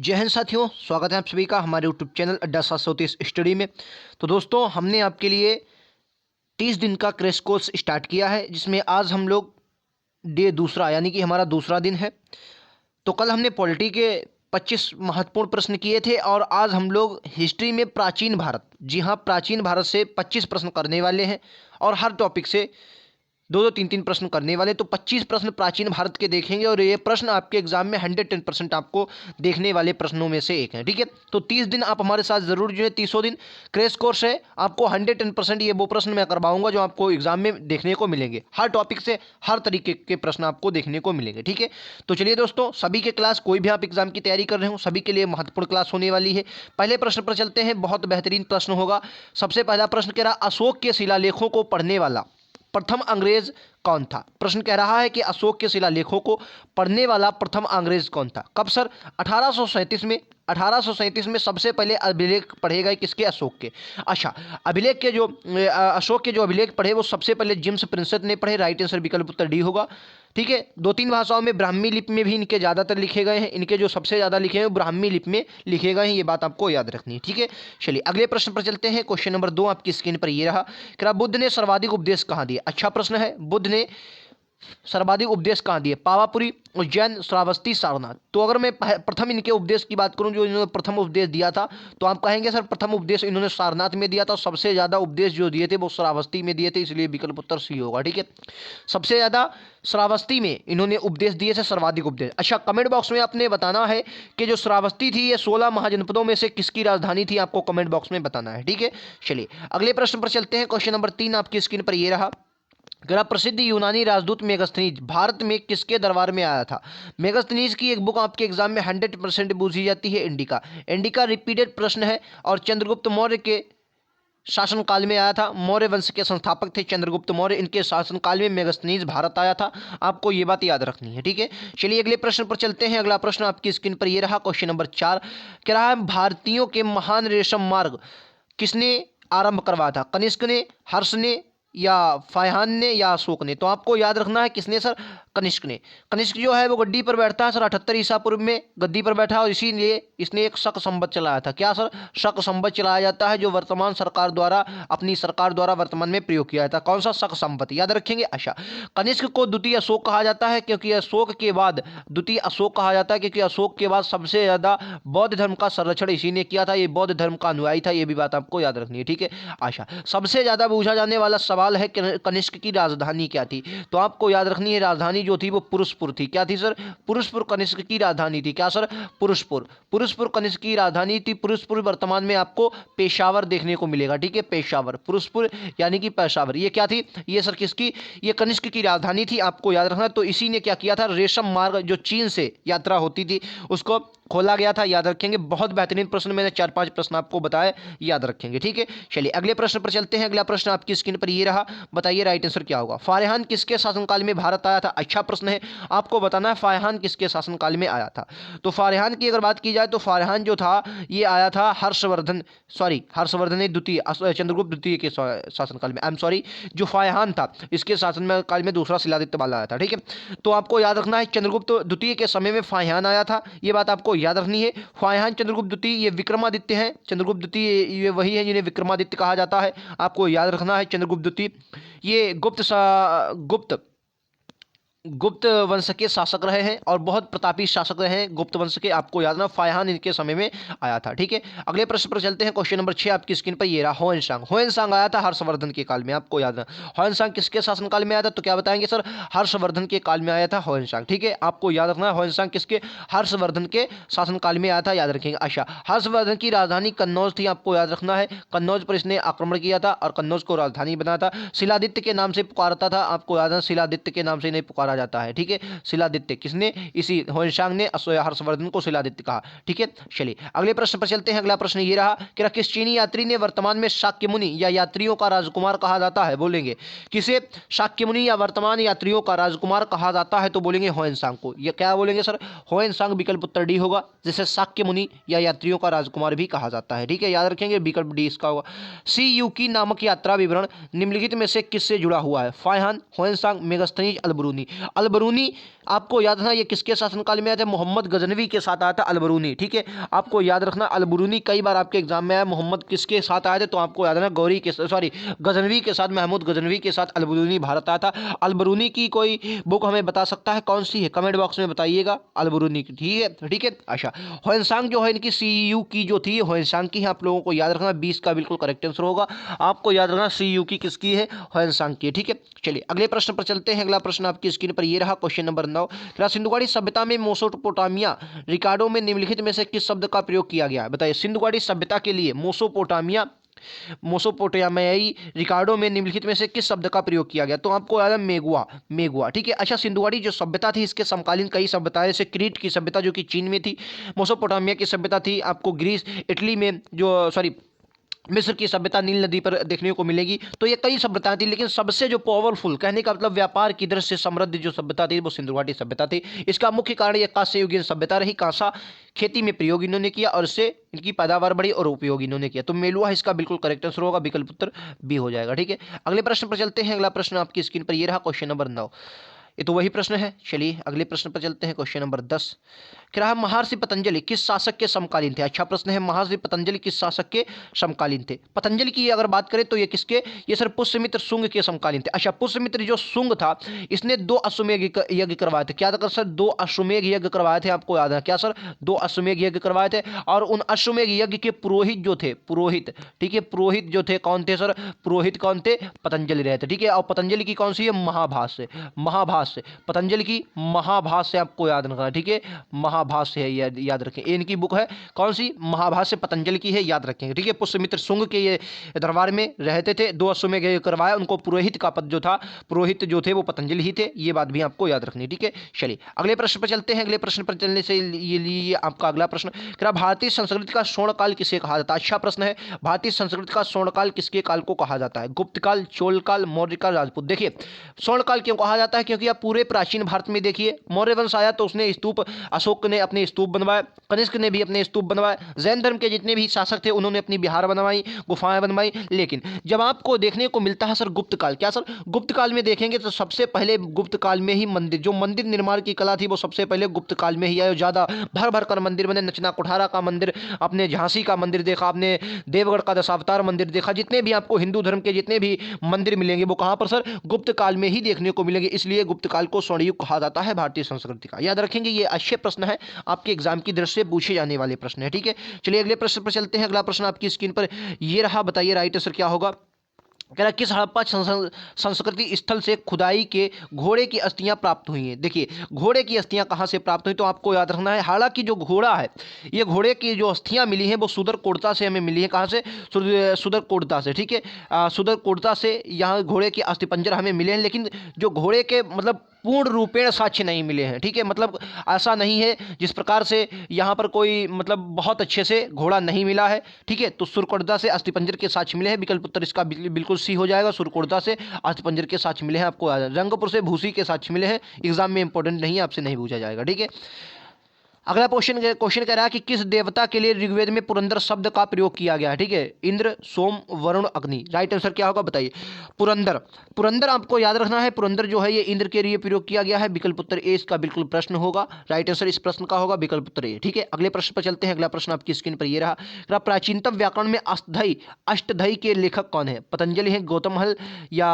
जय हिंद साथियों, स्वागत है आप सभी का हमारे यूट्यूब चैनल अड्डा 730 स्टडी में। तो दोस्तों, हमने आपके लिए 30 दिन का क्रैश कोर्स स्टार्ट किया है, जिसमें आज हम लोग डे दूसरा यानी कि हमारा दूसरा दिन है। तो कल हमने पॉलिटी के 25 महत्वपूर्ण प्रश्न किए थे और आज हम लोग हिस्ट्री में प्राचीन भारत, जी हाँ, प्राचीन भारत से 25 प्रश्न करने वाले हैं और हर टॉपिक से दो दो तीन तीन प्रश्न करने वाले। तो 25 प्रश्न प्राचीन भारत के देखेंगे और ये प्रश्न आपके एग्जाम में 110% आपको देखने वाले प्रश्नों में से एक है। ठीक है, तो 30 दिन आप हमारे साथ जरूर जुड़े। 30 दिन क्रैश कोर्स है, आपको 110% ये वो प्रश्न मैं करवाऊंगा जो आपको एग्जाम में देखने को मिलेंगे। हर टॉपिक से हर तरीके के प्रश्न आपको देखने को मिलेंगे। ठीक है, तो चलिए दोस्तों, सभी के क्लास, कोई भी आप एग्जाम की तैयारी कर रहे हो, सभी के लिए महत्वपूर्ण क्लास होने वाली है। पहले प्रश्न पर चलते हैं, बहुत बेहतरीन प्रश्न होगा। सबसे पहला प्रश्न कह रहा, अशोक के शिलालेखों को पढ़ने वाला प्रथम अंग्रेज कौन था। प्रश्न कह रहा है कि अशोक के शिलालेखों को पढ़ने वाला प्रथम अंग्रेज कौन था। कब सर? 1837 में। 1837 में सबसे पहले अभिलेख पढ़े गए किसके? अशोक के। अच्छा, अभिलेख के जो अशोक के जो अभिलेख पढ़े वो सबसे पहले जेम्स प्रिंसेप ने पढ़े। राइट आंसर विकल्प उत्तर डी होगा। ठीक है, 2-3 भाषाओं में, ब्राह्मी लिपि में भी इनके ज़्यादातर लिखे गए हैं। इनके जो सबसे ज़्यादा लिखे हैं वो ब्राह्मी लिपि में लिखे गए हैं, ये बात आपको याद रखनी है। ठीक है, चलिए अगले प्रश्न पर चलते हैं। क्वेश्चन नंबर 2 आपकी स्क्रीन पर ये रहा कि बुद्ध ने सर्वाधिक उपदेश कहाँ दिए। अच्छा प्रश्न है, बुद्ध ने सर्वाधिक उपदेश कहाँ दिए? पावापुरी, उज्जैन, श्रावस्ती, सारनाथ। तो अगर मैं प्रथम इनके उपदेश की बात करूं, जो इन्होंने प्रथम उपदेश दिया था, तो आप कहेंगे सर प्रथम उपदेश इन्होंने सारनाथ में दिया था। सबसे ज़्यादा उपदेश जो दिए थे वो श्रावस्ती में दिए थे, इसलिए विकल्प उत्तर सी होगा। ठीक है, सबसे ज़्यादा श्रावस्ती में इन्होंने उपदेश दिए थे, सर्वाधिक उपदेश। अच्छा, कमेंट बॉक्स में आपने बताना है कि जो श्रावस्ती थी ये 16 महाजनपदों में से किसकी राजधानी थी, आपको कमेंट बॉक्स में बताना है। ठीक है, चलिए अगले प्रश्न पर चलते हैं। क्वेश्चन नंबर 3 आपकी स्क्रीन पर ये रहा। प्रसिद्ध यूनानी राजदूत मेगास्थनीज भारत में किसके दरबार में आया था? मेगास्थनीज की एक बुक आपके एग्जाम में 100% पूछी जाती है, इंडिका। इंडिका रिपीटेड प्रश्न है और चंद्रगुप्त मौर्य के शासनकाल में आया था। मौर्य वंश के संस्थापक थे चंद्रगुप्त मौर्य, इनके शासनकाल में मेगास्थनीज भारत आया था। आपको ये बात याद रखनी है। ठीक है, चलिए अगले प्रश्न पर चलते हैं। अगला प्रश्न आपकी स्क्रीन पर ये रहा। क्वेश्चन नंबर 4 कह रहा है, भारतीयों के महान रेशम मार्ग किसने आरंभ करवाया था? कनिष्क ने, हर्ष ने, या फायहान ने, या अशोक ने? तो आपको याद रखना है किसने सर? कनिष्क ने। कनिष्क जो है वो गद्दी पर बैठता है सर 78 ईसा पूर्व में गद्दी पर बैठा, और इसीलिए इसने एक शक संवत चलाया था। क्या सर? शक संवत चलाया जाता है, जो वर्तमान सरकार द्वारा, अपनी सरकार द्वारा वर्तमान में प्रयोग किया जाता है। कौन सा? शक संवत, याद रखेंगे। अच्छा, कनिष्क को द्वितीय अशोक कहा जाता है, क्योंकि अशोक के बाद द्वितीय अशोक कहा जाता है, क्योंकि अशोक के बाद सबसे ज्यादा बौद्ध धर्म का संरक्षण इसी ने किया था। ये बौद्ध धर्म का अनुयायी था, ये भी बात आपको याद रखनी है। ठीक है, अच्छा, सबसे ज्यादा पूछा जाने वाला सवाल है कनिष्क की राजधानी क्या थी? तो आपको याद रखनी है, राजधानी जो थी वो पुरुषपुर थी। क्या थी सर? पुरुषपुर कनिष्क की राजधानी थी। क्या सर? पुरुषपुर। पुरुषपुर कनिष्क की राजधानी थी। पुरुषपुर वर्तमान में आपको पेशावर देखने को मिलेगा। ठीक है, पेशावर, पुरुषपुर यानी कि पेशावर, ये क्या थी? ये सर किसकी? ये कनिष्क की राजधानी थी, आपको याद रखना। तो इसी ने क्या किया था? रेशम मार्ग जो चीन से यात्रा होती थी उसको खोला गया था, याद रखेंगे। बहुत बेहतरीन प्रश्न, मैंने 4-5 प्रश्न आपको बताए, याद रखेंगे। ठीक है, चलिए अगले प्रश्न पर चलते हैं। अगला प्रश्न आपकी स्क्रीन पर ये रहा। बताइए राइट आंसर क्या होगा? फारहान किसके शासनकाल में भारत आया था? अच्छा प्रश्न है, आपको बताना है फारहान किसके शासनकाल में आया था। तो फारहान की अगर बात की जाए तो फारहान जो था ये आया था हर्षवर्धन द्वितीय, चंद्रगुप्त द्वितीय के शासनकाल में। आई एम सॉरी, जो फारहान था इसके शासन काल में दूसरा शिलादित्य वाला आया था। ठीक है, तो आपको याद रखना है चंद्रगुप्त द्वितीय के समय में फारहान आया था, ये बात आपको याद रखनी है। फारहान चंद्रगुप्त द्वितीय ये विक्रमादित्य हैं। चंद्रगुप्त द्वितीय ये वही है जिन्हें विक्रमादित्य कहा जाता है, आपको याद रखना है। चंद्रगुप्त द्वितीय ये गुप्त वंश के शासक रहे हैं और बहुत प्रतापी शासक रहे हैं गुप्त वंश के, आपको याद रखना। फारहान इनके समय में आया था। ठीक है, अगले प्रश्न पर चलते हैं। क्वेश्चन नंबर 6 आपकी स्क्रीन पर ये रहा। होयनसांग आया था हर्षवर्धन के काल में, आपको याद रखना। होयनसांग किसके शासनकाल में आया था? तो क्या बताएंगे सर? हर्षवर्धन के काल में आया था होयनसांग। ठीक है, आपको याद रखना है होयनसांग किसके? हर्षवर्धन के शासनकाल में आया था, याद रखेंगे। अच्छा, हर्षवर्धन की राजधानी कन्नौज थी, आपको याद रखना है। कन्नौज पर इसने आक्रमण किया था और कन्नौज को राजधानी बनाया था। शिलादित्य के नाम से पुकारता था, आपको याद है। शिलादित्य के नाम से नहीं पुकारा जाता है। ठीक है, शिलादित्य किसने? इसी होयनसांग ने हर्षवर्धन को शिलादित्य कहा। ठीक है, चलिए अगले प्रश्न पर चलते हैं। अगला प्रश्न ये रहा कि किस चीनी यात्री ने वर्तमान में शाक्य मुनि या यात्रियों का राजकुमार कहा जाता है? बोलेंगे किसे शाक्य मुनि या वर्तमान यात्रियों का राजकुमार कहा जाता है? तो बोलेंगे होयनसांग को। ये क्या बोलेंगे सर? होयनसांग, विकल्प उत्तर डी होगा, जिसे शाक्य मुनि या यात्रियों का राजकुमार भी कहा जाता है। ठीक है, याद रखेंगे, विकल्प डी इसका होगा। सी यू की नामक यात्रा विवरण निम्नलिखित में से किससे जुड़ा हुआ है? फारहान, होयनसांग, मेगास्थनीज, अलबरूनी। अलबरूनी आपको याद रखना, ये किसके शासनकाल में आया था? मोहम्मद गजनवी के साथ आया था अलबरूनी, ठीक है, आपको याद रखना। अलबरूनी कई बार आपके एग्जाम में आया। मोहम्मद किसके साथ आए थे? तो आपको याद रखना गजनवी के साथ, महमूद गजनवी के साथ अलबरूनी भारत आया था। अलबरूनी की कोई बुक हमें बता सकता है कौन सी है? कमेंट बॉक्स में बताइएगा अलबरूनी की, ठीक है, ठीक है। अच्छा, ह्वेनसांग जो है इनकी सीयू की जो थी ह्वेनसांग की है, आप लोगों को याद रखना। 20 का बिल्कुल करेक्ट आंसर होगा, आपको याद रखना सीयू की किसकी है? ह्वेनसांग की, ठीक है। चलिए अगले प्रश्न पर चलते हैं। अगला प्रश्न आपकी स्क्रीन पर ये रहा, क्वेश्चन नंबर 9। सिंधुगाड़ी सभ्यता में मेसोपोटामिया रिकॉर्डों में निम्नलिखित में से किस शब्द का प्रयोग किया गया है? बताइए, सिंधुगाड़ी सभ्यता के लिए मोसोपोटामियाई रिकॉर्डों में निम्नलिखित में से किस शब्द का प्रयोग किया गया? तो आपको याद है मेगुआ, ठीक है। अच्छा, सिंधुगाड़ी जो सभ्यता थी इसके समकालीन कई सभ्यताएं, जैसे क्रीट की सभ्यता जो कि चीन में थी, मोसोपोटामिया की सभ्यता थी आपको ग्रीस इटली में, मिस्र की सभ्यता नील नदी पर देखने को मिलेगी। तो ये कई सभ्यताएं थी, लेकिन सबसे जो पावरफुल, कहने का मतलब व्यापार की दृष्टि से समृद्ध जो सभ्यता थी वो सिंधुघाटी सभ्यता थी। इसका मुख्य कारण ये कांस्य युगीन सभ्यता रही। कांसा खेती में प्रयोग इन्होंने किया और इससे इनकी पैदावार बढ़ी और उपयोग इन्होंने किया। तो मेलुआ इसका बिल्कुल करेक्ट आंसर होगा, विकल्प उत्तर बी हो जाएगा, ठीक है। अगले प्रश्न पर चलते हैं। अगला प्रश्न आपकी स्क्रीन पर ये रहा, क्वेश्चन नंबर 9। ये तो वही प्रश्न है। चलिए अगले प्रश्न पर चलते हैं, क्वेश्चन नंबर 10। क्या रहा? महर्षि पतंजलि किस शासक के समकालीन थे? अच्छा प्रश्न है, महर्षि पतंजलि किस शासक के समकालीन थे? पतंजलि की अगर बात करें तो ये किसके? ये सर पुष्यमित्र शुंग के समकालीन थे। अच्छा, पुष्यमित्र जो शुंग था इसने 2 अश्वमेध यज्ञ करवाए थे। क्या था सर? 2 अश्वमेध यज्ञ करवाए थे, आपको याद है क्या सर? 2 अश्वमेध यज्ञ करवाए थे। और उन अश्वमेध यज्ञ के पुरोहित जो थे, पुरोहित, ठीक है, पुरोहित जो थे कौन थे सर? पुरोहित कौन थे? पतंजलि रहे थे, ठीक है। और पतंजलि की कौन सी है? महाभाष्य, महाभाष्य, पतंजलि की महाभाष्य आपको याद रखना, ठीक है, महाभाष्य है, याद रखें। इनकी बुक है कौन सी? महाभाष्य पतंजलि की है, याद रखेंगे, ठीक है। पुष्यमित्र शुंग के ये दरबार में रहते थे, 2 अश्वमेध यज्ञ करवाया, उनको पुरोहित का पद जो था, पुरोहित जो थे वो पतंजलि ही थे, ये बात भी आपको याद रखनी, ठीक है। चलिए अगले प्रश्न पर चलते हैं। अगले प्रश्न पर चलने से ये आपका अगला प्रश्न, क्या भारतीय संस्कृति का स्वर्ण काल किसे कहा जाता है? अच्छा प्रश्न है, भारतीय संस्कृति का स्वर्ण काल किसके काल को कहा जाता है? गुप्त काल, चोल काल, मौर्य काल, राजपूत? देखिए स्वर्ण काल क्यों कहा जाता है? क्योंकि आप पूरे प्राचीन भारत में देखिए, मौर्य वंश आया तो उसने स्तूप, अशोक ने अपने स्तूप बनवाए, कनिष्क ने भी अपने स्तूप बनवाए, जैन धर्म के जितने भी शासक थे उन्होंने अपनी बिहार बनवाई, गुफाएं बनवाई। लेकिन जब आपको देखने को मिलता है सर गुप्त काल, क्या सर? गुप्त काल में देखेंगे तो सबसे पहले गुप्त काल में ही मंदिर, जो मंदिर निर्माण की कला थी वो सबसे पहले गुप्त काल में ही आई। ज्यादा भर भर कर मंदिर बने, नचना कुठारा का मंदिर, अपने झांसी का मंदिर देखा आपने, देवगढ़ का दशावतार मंदिर देखा, जितने भी आपको हिंदू धर्म के जितने भी मंदिर मिलेंगे वो कहां पर सर? गुप्त काल में ही देखने को मिलेंगे। इसलिए गुप्त काल को स्वर्ण युग कहा जाता है भारतीय संस्कृति का। याद रखेंगे, ये अच्छे प्रश्न है, आपके एग्जाम की दृष्टि से पूछे जाने वाले प्रश्न है, ठीक है। चलिए अगले प्रश्न पर चलते हैं। अगला प्रश्न आपकी स्क्रीन पर ये रहा, बताइए राइट आंसर क्या होगा? कह रहा किस हड़प्पा संस्कृति स्थल से खुदाई के घोड़े की अस्थियां प्राप्त हुई हैं? देखिए घोड़े की अस्थियां कहां से प्राप्त हुई? तो आपको याद रखना है, हालांकि जो घोड़ा है, ये घोड़े की जो अस्थियां मिली हैं वो सुदरकोटता से हमें मिली है। कहां से? सुदरकोटता से, ठीक है, सुदरकोटता से यहाँ घोड़े के अस्थिपंजर हमें मिले हैं, लेकिन जो घोड़े के मतलब पूर्ण रूपेण साक्ष्य नहीं मिले हैं, ठीक है, मतलब ऐसा नहीं है जिस प्रकार से यहाँ पर कोई मतलब बहुत अच्छे से घोड़ा नहीं मिला है, ठीक है। तो सुरकोटदा से अस्थिपंजर के साक्ष्य मिले हैं, विकल्प उत्तर इसका बिल्कुल सी हो जाएगा। सुरकोटदा से अस्थिपंजर के साक्ष्य मिले हैं, आपको रंगपुर से भूसी के साक्ष्य मिले हैं। एग्जाम में इंपॉर्टेंट नहीं है, आपसे नहीं पूछा जाएगा, ठीक है। अगला क्वेश्चन कह रहा है कि किस देवता के लिए ऋग्वेद में पुरंदर शब्द का प्रयोग किया गया है? ठीक है, इंद्र, सोम, वरुण, अग्नि। राइट आंसर क्या होगा बताइए? पुरंदर। पुरंदर आपको याद रखना है, पुरंदर जो है ये इंद्र के लिए प्रयोग किया गया है, विकल्प उत्तर ए इसका बिल्कुल प्रश्न होगा। राइट आंसर इस प्रश्न का होगा विकल्प उत्तर ए, ठीक है। अगले प्रश्न पर चलते हैं। अगला प्रश्न आपकी स्क्रीन पर ये रहा, प्राचीनतम व्याकरण में अष्टधई के लेखक कौन है? पतंजलि है, गौतम हल या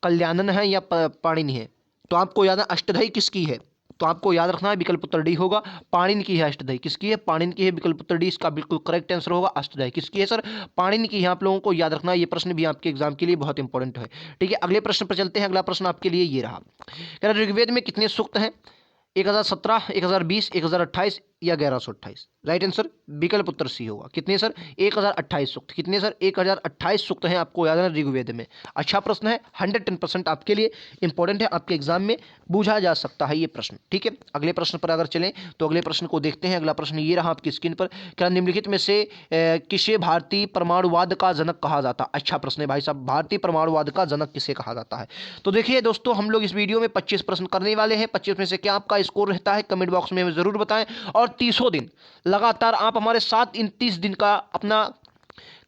कल्याणन है या पाणिनि है? तो आपको याद है अष्टधई किसकी है? तो आपको याद रखना है विकल्प उत्तर डी होगा, पाणिनि की है अष्टधई। किसकी है? पाणिनि की है, विकल्प उत्तर डी इसका बिल्कुल करेक्ट आंसर होगा। अष्टधई किसकी है सर? पाणिनि की है। आप लोगों को याद रखना है, ये प्रश्न भी आपके एग्जाम के लिए बहुत इंपॉर्टेंट है, ठीक है। अगले प्रश्न पर चलते हैं। अगला प्रश्न आपके लिए ये रहा, ऋग्वेद में कितने सूक्त हैं? 1017, 1020, 1028 या 1128? राइट आंसर विकल्प उत्तर सी होगा। कितने सर? 1028 सूक्त। कितने सर? 1028 सूक्त हैं, आपको याद है ऋग्वेद में। अच्छा प्रश्न है, 110% आपके लिए इंपॉर्टेंट है, आपके एग्जाम में पूछा जा सकता है ये प्रश्न, ठीक है। अगले प्रश्न पर अगर चलें तो अगले प्रश्न को देखते हैं। अगला प्रश्न ये रहा आपकी स्क्रीन पर, क्या निम्नलिखित में से किसे भारतीय परमाणुवाद का जनक कहा जाता है? अच्छा प्रश्न है भाई साहब, भारतीय परमाणुवाद का जनक किसे कहा जाता है? तो देखिए दोस्तों, हम लोग इस वीडियो में 25 प्रश्न करने वाले हैं। 25 में से क्या आपका स्कोर रहता है कमेंट बॉक्स में हमें जरूर बताएं, और 30 दिन लगातार आप हमारे साथ इन 30 दिन का अपना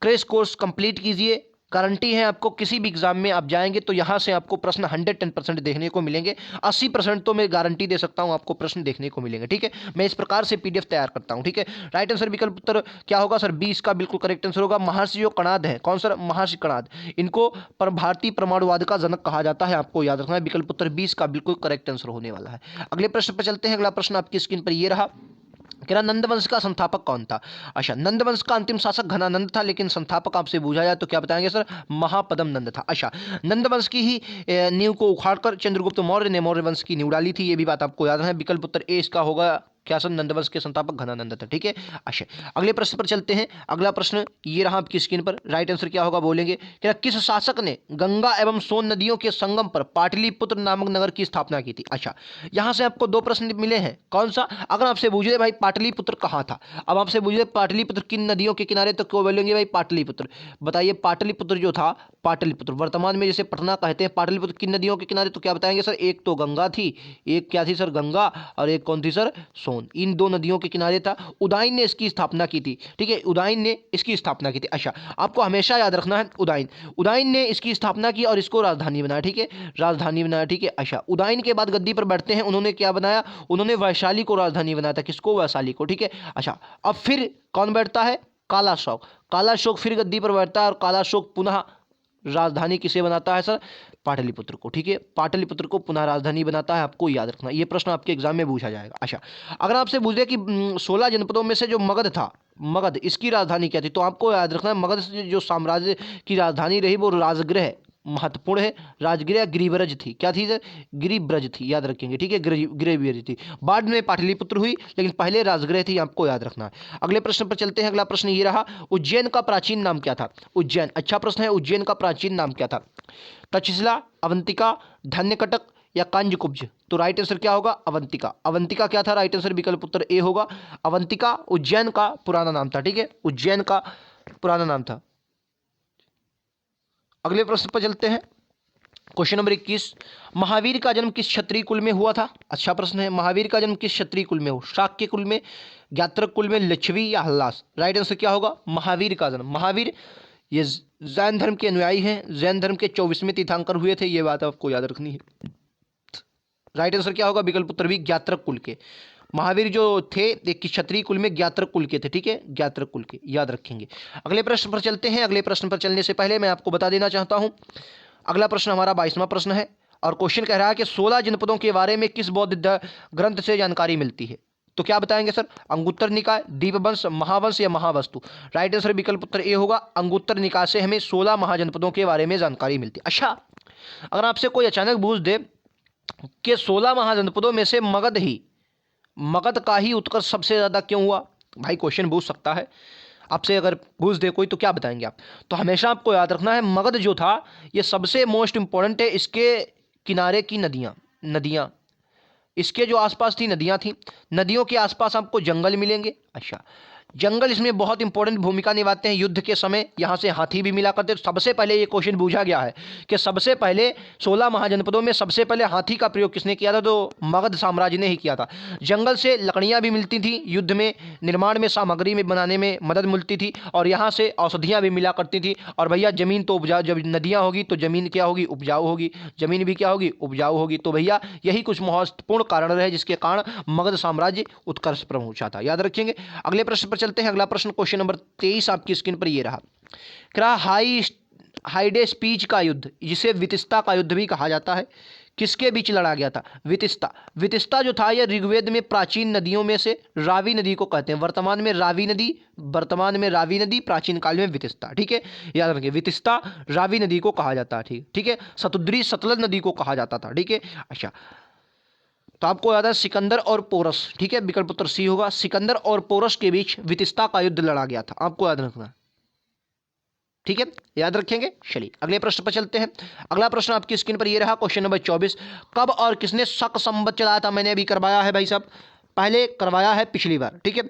क्रैश कोर्स कंप्लीट कीजिए। गारंटी है आपको, किसी भी एग्जाम में आप जाएंगे तो यहाँ से आपको प्रश्न 110% देखने को मिलेंगे। 80% तो मैं गारंटी दे सकता हूँ आपको प्रश्न देखने को मिलेंगे। ठीक है, मैं इस प्रकार से पीडीएफ तैयार करता हूँ। ठीक है, राइट आंसर विकल्प उत्तर क्या होगा सर? 20 का बिल्कुल करेक्ट आंसर होगा। महर्षि जो कणाद है, कौन सर? महर्षि कणाद, इनको पर भारतीय परमाणुवाद का जनक कहा जाता है, आपको याद रखना है। विकल्प उत्तर 20 का बिल्कुल करेक्ट आंसर होने वाला है। अगले प्रश्न पर चलते हैं। अगला प्रश्न आपकी स्क्रीन पर ये रहा, कह रहा नंदवंश का संस्थापक कौन था? अच्छा, नंदवंश का अंतिम शासक घनानंद था, लेकिन संस्थापक आपसे पूछा जाए तो क्या बताएंगे सर? महापद्म नंद था। अच्छा, नंदवंश की ही नींव को उखाड़कर चंद्रगुप्त मौर्य ने मौर्य वंश की नींव डाली थी, ये भी बात आपको याद है। विकल्प उत्तर ए इसका होगा क्या सर? नंदवंश के संस्थापक घनानंद था। ठीक है, अच्छा अगले प्रश्न पर चलते हैं। अगला प्रश्न ये रहा आपकी स्क्रीन पर, राइट आंसर क्या होगा बोलेंगे? क्या किस शासक ने गंगा एवं सोन नदियों के संगम पर पाटलिपुत्र नामक नगर की स्थापना की थी? अच्छा, यहां से आपको दो प्रश्न मिले हैं, कौन सा? अगर आपसे पूछे भाई पाटलिपुत्र कहाँ था, अब आपसे पूछे पाटलिपुत्र किन नदियों के किनारे, तो क्यों बोलेंगे भाई पाटलिपुत्र? बताइए, पाटलिपुत्र जो था, पाटलिपुत्र वर्तमान में जैसे पटना कहते हैं, पाटलिपुत्र किन नदियों के किनारे, तो क्या बताएंगे सर? एक तो गंगा थी, एक क्या थी सर? गंगा, और एक कौन थी सर? सोन। इन दो नदियों के किनारे था। उदाइन ने इसकी स्थापना की थी। ठीक है, उदाइन ने इसकी स्थापना की थी। अच्छा, आपको हमेशा याद रखना है उदाइन ने इसकी स्थापना की और इसको राजधानी बनाया। ठीक है, राजधानी बनाया। ठीक है, अच्छा उदाइन के बाद गद्दी पर बैठते हैं, उन्होंने क्या बनाया? उन्होंने वैशाली को राजधानी बनाया था। किसको? वैशाली को। ठीक है, अच्छा अब फिर कौन बैठता है? काला अशोक। काला अशोक फिर गद्दी पर बैठता है और काला अशोक पुनः राजधानी किसे बनाता है सर? पाटलिपुत्र को। ठीक है, पाटलिपुत्र को पुनः राजधानी बनाता है, आपको याद रखना। ये प्रश्न आपके एग्जाम में पूछा जाएगा। अच्छा, अगर आपसे पूछे कि 16 जनपदों में से जो मगध था, मगध इसकी राजधानी क्या थी, तो आपको याद रखना है मगध जो साम्राज्य की राजधानी रही वो राजगृह महत्वपूर्ण है। राजगृह गिरिब्रज थी। क्या थी सर? गिरिब्रज थी, याद रखेंगे। ठीक है, गिरिब्रज थी। बाद में पाटलिपुत्र हुई, लेकिन पहले राजगृह थी, आपको याद रखना है। अगले प्रश्न पर चलते हैं। अगला प्रश्न ये रहा, उज्जैन का प्राचीन नाम क्या था? उज्जैन, अच्छा प्रश्न है। उज्जैन का प्राचीन नाम क्या था? तक्षशिला, अवंतिका, धन्यकटक या कांजकुब्ज? तो राइट आंसर क्या होगा? अवंतिका। अवंतिका क्या था? राइट आंसर विकल्प उत्तर ए होगा। अवंतिका उज्जैन का पुराना नाम था। ठीक है, उज्जैन का पुराना नाम था। अगले प्रश्न पर चलते हैं। क्वेश्चन नंबर 21, महावीर का जन्म किस क्षत्रिय कुल में हुआ था? अच्छा प्रश्न है, महावीर का जन्म किस क्षत्रिय कुल में हो? शाक्य कुल में, ज्ञात्रक कुल में, लिच्छवी या हल्लास? राइट आंसर क्या होगा? महावीर का जन्म। महावीर ये जैन धर्म के अनुयायी हैं, जैन धर्म के 24वें तीर्थंकर हुए थे, ये बात आपको याद रखनी है। राइट आंसर क्या होगा? विकल्प उत्तर भी ज्ञात्रक कुल के। महावीर जो थे एक क्षत्रिय कुल में ज्ञात्रक कुल के थे। ठीक है, ज्ञात्रक कुल के, याद रखेंगे। अगले प्रश्न पर चलते हैं। अगले प्रश्न पर चलने से पहले मैं आपको बता देना चाहता हूं, अगला प्रश्न हमारा 22वां प्रश्न है और क्वेश्चन कह रहा है कि 16 जनपदों के बारे में किस बौद्ध ग्रंथ से जानकारी मिलती है? तो क्या बताएंगे सर? अंगुत्तर निकाय, दीपवंश, महावंश या महावस्तु? राइट आंसर विकल्प उत्तर ए होगा। अंगुत्तर निकाय से हमें 16 महाजनपदों के बारे में जानकारी मिलती है। अच्छा, अगर आपसे कोई अचानक पूछ दे कि 16 महाजनपदों में से मगध का ही उत्कर्ष सबसे ज्यादा क्यों हुआ, भाई क्वेश्चन पूछ सकता है आपसे। अगर पूछ दे कोई तो क्या बताएंगे आप? तो हमेशा आपको याद रखना है मगध जो था ये सबसे मोस्ट इंपॉर्टेंट है। इसके किनारे की नदियां इसके जो आसपास थी नदियां थी, नदियों के आसपास आपको जंगल मिलेंगे। अच्छा, जंगल इसमें बहुत इंपॉर्टेंट भूमिका निभाते हैं। युद्ध के समय यहाँ से हाथी भी मिला करते। सबसे पहले ये क्वेश्चन पूछा गया है कि सबसे पहले 16 महाजनपदों में सबसे पहले हाथी का प्रयोग किसने किया था? तो मगध साम्राज्य ने ही किया था। जंगल से लकड़ियाँ भी मिलती थी, युद्ध में निर्माण में सामग्री में बनाने में मदद मिलती थी, और यहाँ से औषधियाँ भी मिला करती थी। और भैया ज़मीन तो उपजाऊ, जब नदियाँ होगी तो ज़मीन क्या होगी? उपजाऊ होगी। ज़मीन भी क्या होगी? उपजाऊ होगी। तो भैया यही कुछ महत्वपूर्ण कारण रहे जिसके कारण मगध साम्राज्य उत्कर्ष पर पहुंचा था, याद रखेंगे। अगले प्रश्न पर चलते हैं। अगला प्रश्न क्वेश्चन नंबर 23 आपकी स्क्रीन पर ये रहा, क्या हाइडेस्पीच का युद्ध, जिसे वितिस्ता का युद्ध भी कहा जाता है, किसके बीच लड़ा गया था? वितिस्ता जो था यह ऋग्वेद में प्राचीन नदियों में से रावी नदी को कहते हैं। वर्तमान में रावी नदी, प्राचीन काल में वितिस्ता। ठीक है, याद रखिए, वितिस्ता रावी नदी को कहा जाता है। ठीक है, सतुद्री सतलज नदी को कहा जाता था। ठीक है, अच्छा तो आपको याद है सिकंदर और पोरस। ठीक है, विकल्प उत्तर सी होगा। सिकंदर और पोरस के बीच वितिस्ता का युद्ध लड़ा गया था, आपको याद रखना। ठीक है, याद रखेंगे। चलिए अगले प्रश्न पर चलते हैं। अगला प्रश्न आपकी स्क्रीन पर ये रहा, क्वेश्चन नंबर 24, कब और किसने शक संवत चलाया था? मैंने अभी करवाया है भाई साहब, पहले करवाया है पिछली बार। ठीक है,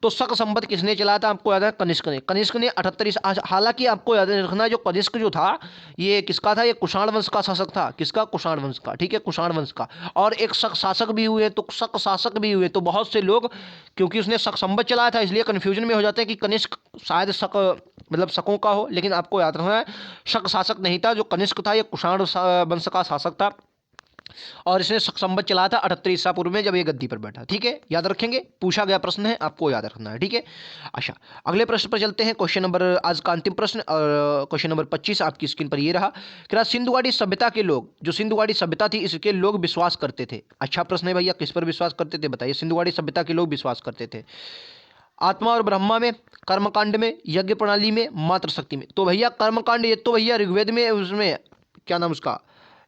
तो शक संवत किसने चलाया था? आपको याद है कनिष्क ने। कनिष्क ने 38। हालांकि आपको याद रखना जो कनिष्क जो था ये किसका था? ये कुषाण वंश का शासक था। किसका? कुषाण वंश का। ठीक है, कुषाण वंश का। और एक शक शासक भी हुए, तो शक शासक भी हुए, तो बहुत से लोग क्योंकि उसने शक संवत चलाया था इसलिए कन्फ्यूजन में हो जाते हैं कि कनिष्क शायद शक मतलब शकों का हो, लेकिन आपको याद रखना है शक शासक नहीं था, जो कनिष्क था ये कुषाण वंश का शासक था और इसने शक संवत चलाया था 78 ईसा पूर्व में जब ये गद्दी पर बैठा। ठीक है, याद रखेंगे, पूछा गया प्रश्न है, आपको याद रखना है। ठीक है, अच्छा अगले प्रश्न पर चलते हैं। क्वेश्चन नंबर, आज का अंतिम प्रश्न और क्वेश्चन नंबर 25 आपकी स्क्रीन पर ये रहा कि सिंधुगाड़ी सभ्यता के लोग, जो सिंधुगाड़ी सभ्यता थी इसके लोग विश्वास करते थे। अच्छा प्रश्न है भैया, किस पर विश्वास करते थे बताइए। सिंधुगाड़ी सभ्यता के लोग विश्वास करते थे आत्मा और ब्रह्मा में, कर्मकांड में, यज्ञ प्रणाली में, मातृ शक्ति में। तो भैया कर्मकांड ये तो भैया ऋग्वेद में, उसमें क्या नाम उसका,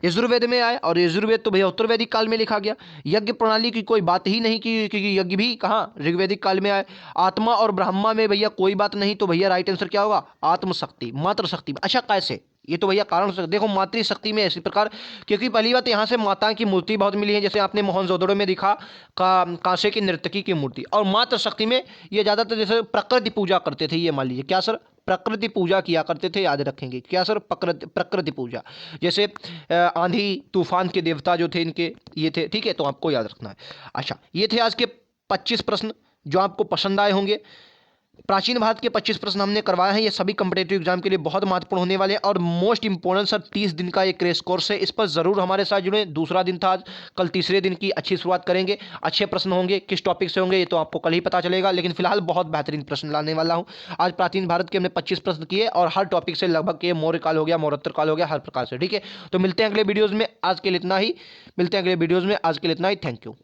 यजुर्वेद में आए, और यजुर्वेद तो भैया उत्तर वैदिक काल में लिखा गया। यज्ञ प्रणाली की कोई बात ही नहीं की, क्योंकि यज्ञ भी कहाँ ऋग्वेदिक काल में आए। आत्मा और ब्रह्मा में भैया कोई बात नहीं, तो भैया राइट आंसर क्या होगा, आत्मशक्ति, मातृशक्ति में। अच्छा कैसे, ये तो भैया कारण से देखो, मातृशक्ति में इसी प्रकार, क्योंकि पहली बात यहाँ से माता की मूर्ति बहुत मिली है, जैसे आपने मोहनजोदड़ो में दिखा कांसे की नर्तकी की मूर्ति। और मातृशक्ति में ये ज़्यादातर जैसे प्रकृति पूजा करते थे, ये मान लीजिए क्या सर, प्रकृति पूजा किया करते थे, याद रखेंगे क्या सर, प्रकृति पूजा। जैसे आंधी तूफान के देवता जो थे इनके ये थे। ठीक है, तो आपको याद रखना है। अच्छा, ये थे आज के 25 प्रश्न जो आपको पसंद आए होंगे। प्राचीन भारत के 25 प्रश्न हमने करवाए हैं, ये सभी कम्पिटेटिव एग्जाम के लिए बहुत महत्वपूर्ण होने वाले हैं और मोस्ट इंपोर्टेंट सर 30 दिन का ये क्रैश कोर्स है, इस पर जरूर हमारे साथ जुड़े। दूसरा दिन था आज, कल तीसरे दिन की अच्छी शुरुआत करेंगे। अच्छे प्रश्न होंगे, किस टॉपिक से होंगे ये तो आपको कल ही पता चलेगा, लेकिन फिलहाल बहुत बेहतरीन प्रश्न लाने वाला हूँ। आज प्राचीन भारत के हमने 25 प्रश्न किए और हर टॉपिक से लगभग ये मौर्य काल हो गया, मौर्योत्तर काल हो गया, हर प्रकार से। ठीक है, तो मिलते हैं अगले वीडियोज़ में, आज के लिए इतना ही। मिलते हैं अगले वीडियोज़ में, आज के लिए इतना ही। Thank you.